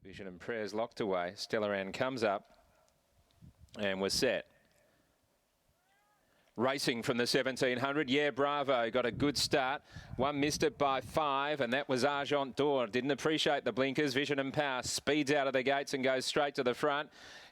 Vision and Prayers locked away. Stellaran comes up and was set. Racing from the 1700, Yeah Bravo got a good start. One missed it by 5, and that was Argent d'Or. Didn't appreciate the blinkers. Vision and Power speeds out of the gates and goes straight to the front.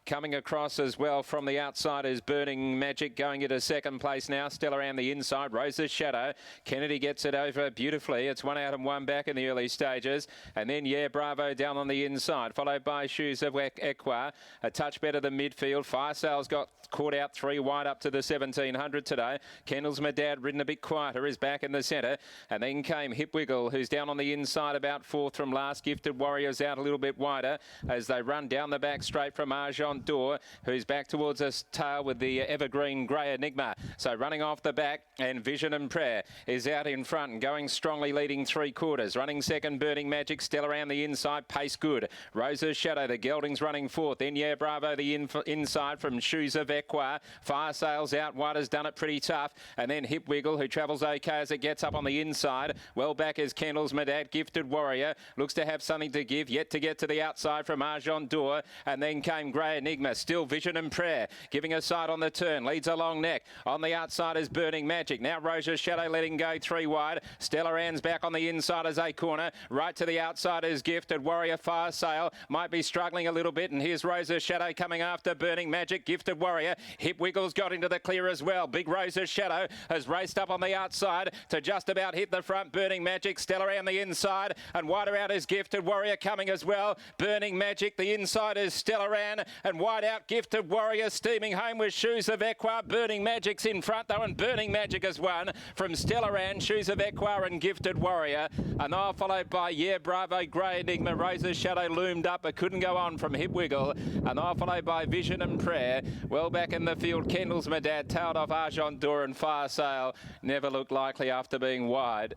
Coming across as well from the outside is Burning Magic, going into second place now. Stellaran the inside, Rose's Shadow. Kennedy gets it over beautifully. It's 1 out and 1 back in the early stages. And then Yeah Bravo down on the inside, followed by Shoes of Equa. A touch better than midfield. Fire Sales got caught out 3 wide up to the 1700 today. Kendall's Madad, ridden a bit quieter, is back in the centre. And then came Hip Wiggle, who's down on the inside about 4th from last. Gifted Warriors out a little bit wider as they run down the back straight from Argent d'Or, who's back towards us tail with the evergreen grey Enigma. So running off the back, and Vision and Prayer is out in front and going strongly, leading 3/4. Running second, Burning Magic. Stellaran the inside, pace good. Rose's Shadow, the geldings running 4th. Then Yeah Bravo the inside from Shoes of Equa. Fire Sales out wide, has done it pretty tough. And then Hip Wiggle, who travels okay as it gets up on the inside. Well back is Kendall's Madad. Gifted Warrior looks to have something to give, yet to get to the outside from Argent d'Or. And then came Grey Enigma. Still Vision and Prayer giving a side on the turn, leads a long neck. On the outside is Burning Magic. Now Rose's Shadow letting go 3 wide. Stellaran's back on the inside as a corner. Right to the outside is Gifted Warrior. Fire Sale might be struggling a little bit, and here's Rose's Shadow coming after Burning Magic. Gifted Warrior. Hip Wiggles got into the clear as well. Big Rose's Shadow has raced up on the outside to just about hit the front. Burning Magic. Stellaran the inside, and wider out is Gifted Warrior coming as well. Burning Magic. The inside is Stellaran, and wide out Gifted Warrior steaming home with Shoes of Equa. Burning Magic's in front though, and Burning Magic has won from Stellaran, Shoes of Equa and Gifted Warrior. And now followed by Yeah Bravo, Grey Enigma. Rose's Shadow loomed up but couldn't go on from Hip Wiggle. And now followed by Vision and Prayer. Well back in the field, Kendall's Madad tailed off Argent d'Or, and Fire Sale never looked likely after being wide.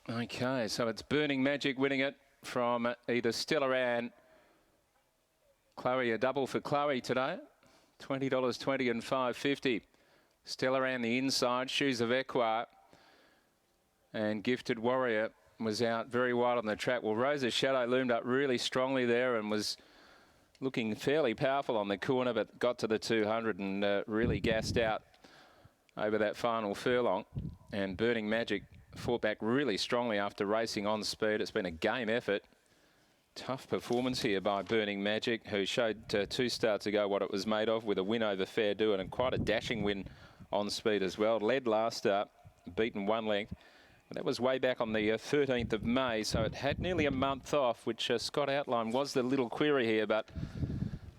Okay, so it's Burning Magic winning it from either Stellaran. Chloe, a double for Chloe today. $20.20 and $5.50. Stellaran the inside, Shoes of Equa, and Gifted Warrior was out very wide on the track. Well, Rose's Shadow loomed up really strongly there and was looking fairly powerful on the corner, but got to the 200 and really gassed out over that final furlong. And Burning Magic fought back really strongly after racing on speed. It's been a game effort. Tough performance here by Burning Magic, who showed 2 starts ago what it was made of, with a win over Fair Do and quite a dashing win on speed as well. Led last start, beaten 1 length. That was way back on the 13th of May, so it had nearly a month off, which Scott outlined was the little query here, but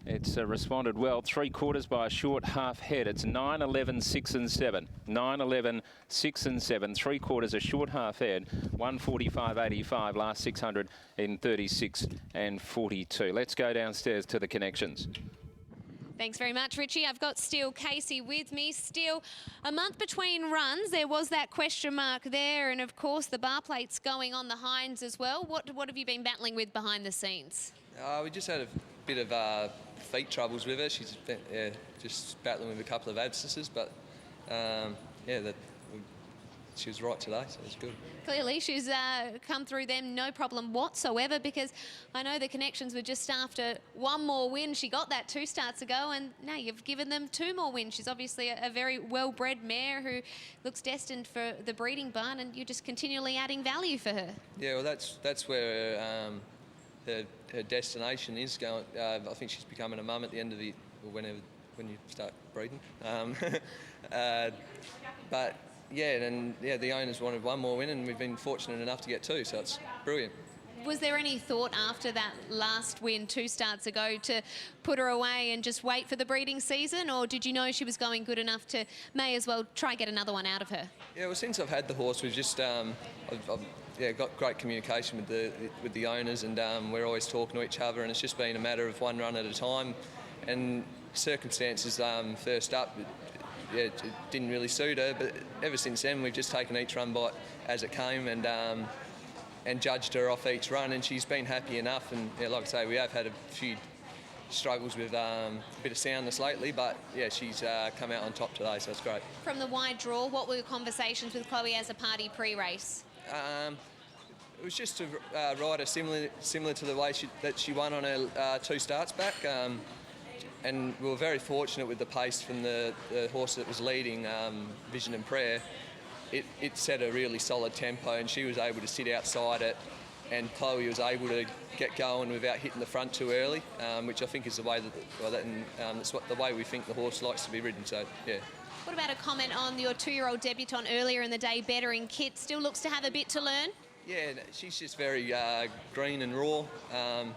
it's responded well. 3/4 by a short half head. It's 9, 11, 6 and 7. 9, 11, 6 and 7. 3/4 a short half head. 145.85. Last 600 in 36 and 42. Let's go downstairs to the connections. Thanks very much, Richie. I've got Steele Casey with me. Steele, a month between runs, there was that question mark there, and of course the bar plate's going on the hinds as well. What have you been battling with behind the scenes? We just had a bit of feet troubles with her. She's been, just battling with a couple of abscesses, but she was right today, so it's good. Clearly, she's come through them no problem whatsoever, because I know the connections were just after 1 more win. She got that 2 starts ago, and now you've given them 2 more wins. She's obviously a very well-bred mare who looks destined for the breeding barn, and you're just continually adding value for her. Yeah, well, that's where her destination is going. I think she's becoming a mum at the end of the, when you start breeding. But yeah, the owners wanted 1 more win, and we've been fortunate enough to get 2, so it's brilliant. Was there any thought after that last win 2 starts ago to put her away and just wait for the breeding season, or did you know she was going good enough to may as well try get another one out of her? Yeah, well, since I've had the horse, we've just I've got great communication with the owners, and we're always talking to each other, and it's just been a matter of 1 run at a time. And circumstances first up, it didn't really suit her, but ever since then we've just taken each run bite as it came, and judged her off each run, and she's been happy enough. And like I say, we have had a few struggles with a bit of soundness lately, but yeah, she's come out on top today, so it's great. From the wide draw, what were your conversations with Chloe as a party pre-race? It was just to ride her similar to the way that she won on her 2 starts back. And we were very fortunate with the pace from the horse that was leading, Vision and Prayer. It set a really solid tempo, and she was able to sit outside it, and Chloe was able to get going without hitting the front too early, which I think is the way that's the way we think the horse likes to be ridden. So yeah. What about a comment on your 2-year-old debutant earlier in the day, Bettering Kit? Still looks to have a bit to learn? Yeah, she's just very green and raw,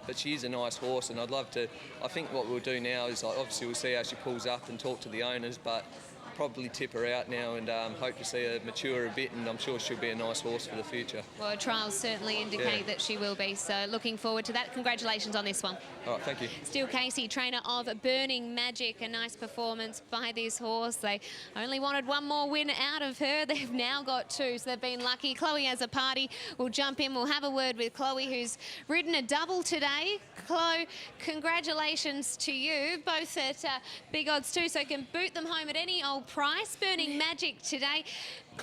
but she is a nice horse, and I'd love to. I think what we'll do now is obviously we'll see how she pulls up and talk to the owners, but probably tip her out now and hope to see her mature a bit, and I'm sure she'll be a nice horse for the future. Well, trials certainly indicate that she will be, so looking forward to that. Congratulations on this one. All right, thank you. Steele Casey, trainer of Burning Magic, a nice performance by this horse. They only wanted one more win out of her. They've now got 2, so they've been lucky. Chloe has a party. We'll jump in. We'll have a word with Chloe, who's ridden a double today. Chloe, congratulations to you, both at big odds too, so can boot them home at any old price. Burning Magic today.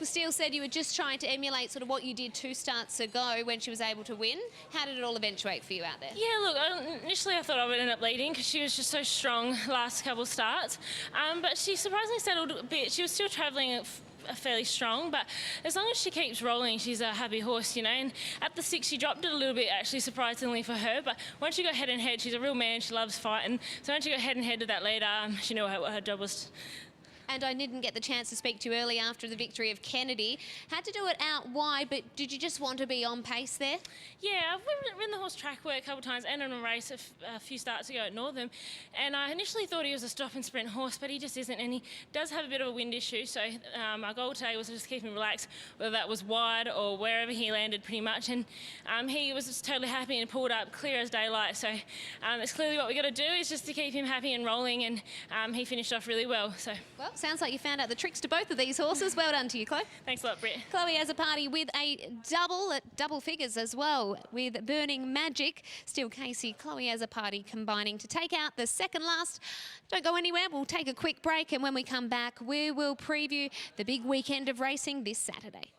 Steele said you were just trying to emulate sort of what you did 2 starts ago when she was able to win. How did it all eventuate for you out there? Yeah, look, initially I thought I would end up leading because she was just so strong last couple of starts. But she surprisingly settled a bit. She was still travelling fairly strong, but as long as she keeps rolling, she's a happy horse, you know. And at the 6, she dropped it a little bit, actually, surprisingly for her. But once she got head and head, she's a real man. She loves fighting. So once she got head and head to that leader, she knew what her job was. And I didn't get the chance to speak to you early after the victory of Kennedy. Had to do it out wide, but did you just want to be on pace there? Yeah, I've ridden the horse track work a couple of times and in a race a few starts ago at Northam. And I initially thought he was a stop and sprint horse, but he just isn't. And he does have a bit of a wind issue. So our goal today was to just keep him relaxed, whether that was wide or wherever he landed pretty much. And he was just totally happy and pulled up clear as daylight. So it's clearly what we got to do is just to keep him happy and rolling. And he finished off really well. So. Well, sounds like you found out the tricks to both of these horses. Well done to you, Chloe. Thanks a lot, Britt. Chloe has a party with a double at double figures as well with Burning Magic. Steele Casey, Chloe has a party combining to take out the second last. Don't go anywhere. We'll take a quick break, and when we come back, we will preview the big weekend of racing this Saturday.